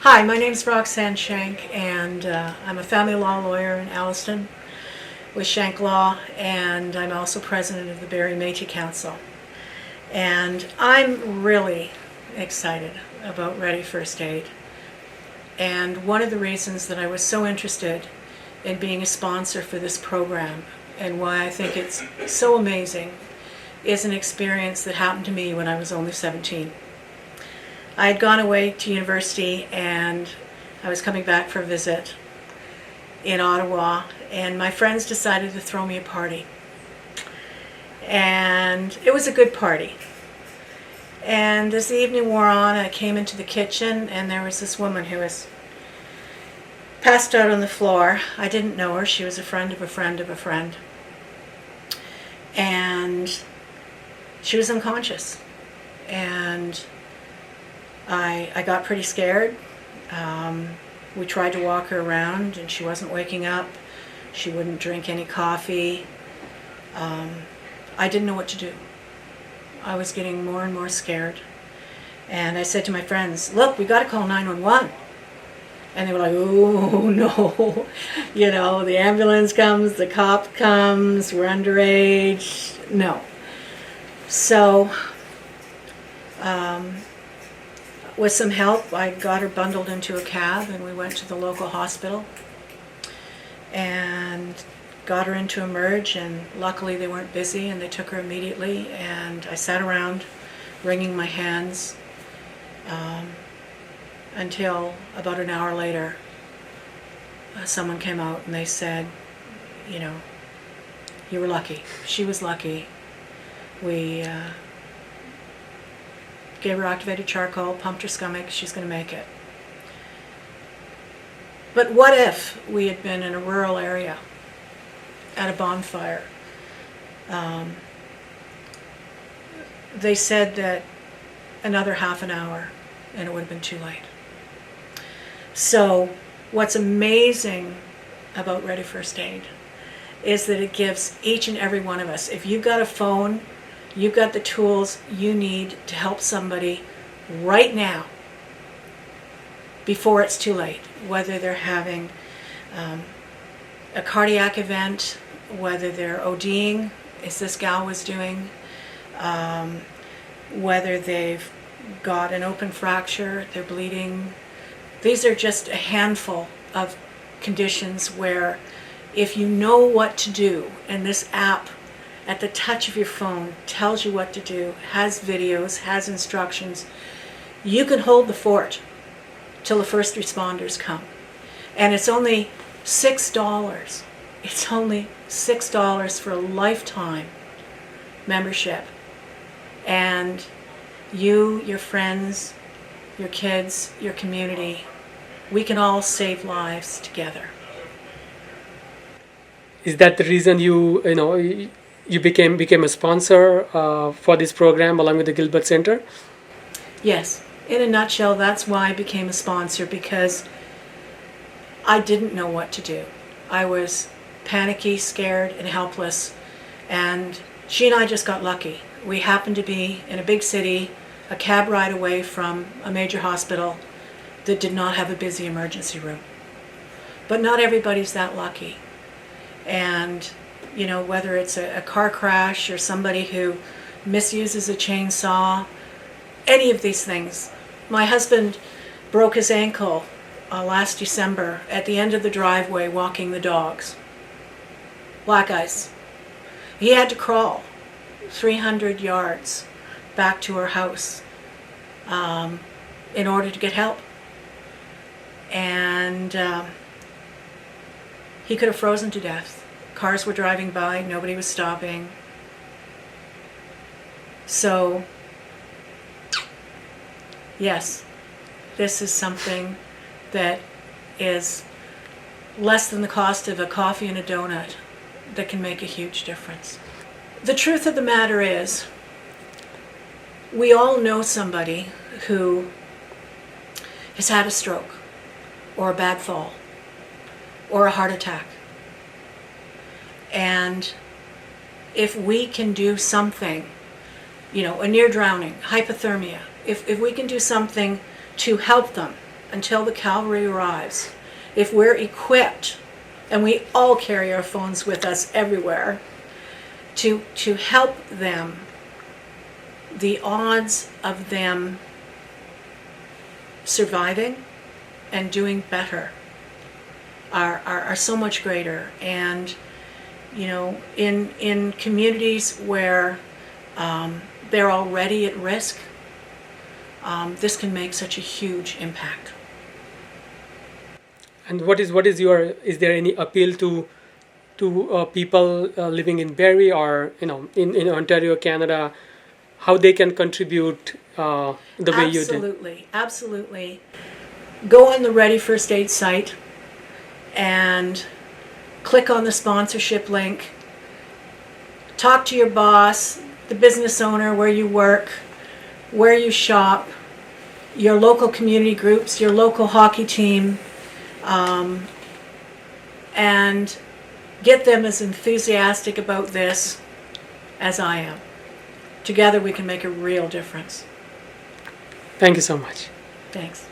Hi, my name's Roxanne Shank, and I'm a family law lawyer in Alliston with Shank Law, and I'm also president of the Barrie Métis Council. And I'm really excited about Ready First Aid. And one of the reasons that I was so interested in being a sponsor for this program and why I think it's so amazing is an experience that happened to me when I was only 17. I had gone away to university and I was coming back for a visit in Ottawa, and my friends decided to throw me a party. And it was a good party. And as the evening wore on, I came into the kitchen and there was this woman who was passed out on the floor. I didn't know her. She was a friend of a friend of a friend. And she was unconscious. And I got pretty scared. We tried to walk her around and she wasn't waking up. She wouldn't drink any coffee. I didn't know what to do. I was getting more and more scared. And I said to my friends, look, we got to call 911. And they were like, oh no, you know, the ambulance comes, the cop comes, we're underage. No. So, with some help, I got her bundled into a cab and we went to the local hospital and got her into Emerge, and luckily they weren't busy and they took her immediately, and I sat around wringing my hands until about an hour later someone came out and they said, you know, you were lucky. She was lucky. We gave her activated charcoal, pumped her stomach, she's going to make it. But what if we had been in a rural area at a bonfire? They said that another half an hour and it would have been too late. So what's amazing about Ready First Aid is that it gives each and every one of us, if you've got a phone, you've got the tools you need to help somebody right now before it's too late, whether they're having a cardiac event, whether they're ODing, as this gal was doing, whether they've got an open fracture, they're bleeding. These are just a handful of conditions where if you know what to do, and this app at the touch of your phone tells you what to do, has videos, has instructions, you can hold the fort till the first responders come. And it's only $6. It's only $6 for a lifetime membership. And you, your friends, your kids, your community, we can all save lives together. Is that the reason you became a sponsor for this program along with the Gilbert Centre? Yes. In a nutshell, that's why I became a sponsor, because I didn't know what to do. I was panicky, scared, and helpless. And she and I just got lucky. We happened to be in a big city, a cab ride away from a major hospital that did not have a busy emergency room. But not everybody's that lucky. And, you know, whether it's a car crash or somebody who misuses a chainsaw, any of these things. My husband broke his ankle last December at the end of the driveway walking the dogs. Black ice. He had to crawl 300 yards back to our house in order to get help. And he could have frozen to death. Cars were driving by, nobody was stopping. So, yes, this is something that is less than the cost of a coffee and a donut that can make a huge difference. The truth of the matter is, we all know somebody who has had a stroke, or a bad fall, or a heart attack. And if we can do something, you know, a near drowning, hypothermia, if we can do something to help them until the cavalry arrives, if we're equipped, and we all carry our phones with us everywhere, to help them, the odds of them surviving and doing better are so much greater. And in communities where they're already at risk, this can make such a huge impact. And is there any appeal to people living in Barrie or in Ontario, Canada, how they can contribute the way you did? Absolutely. Go on the Ready First Aid site and click on the sponsorship link. Talk to your boss, the business owner where you work, where you shop, your local community groups, your local hockey team, and get them as enthusiastic about this as I am. Together we can make a real difference. Thank you so much. Thanks.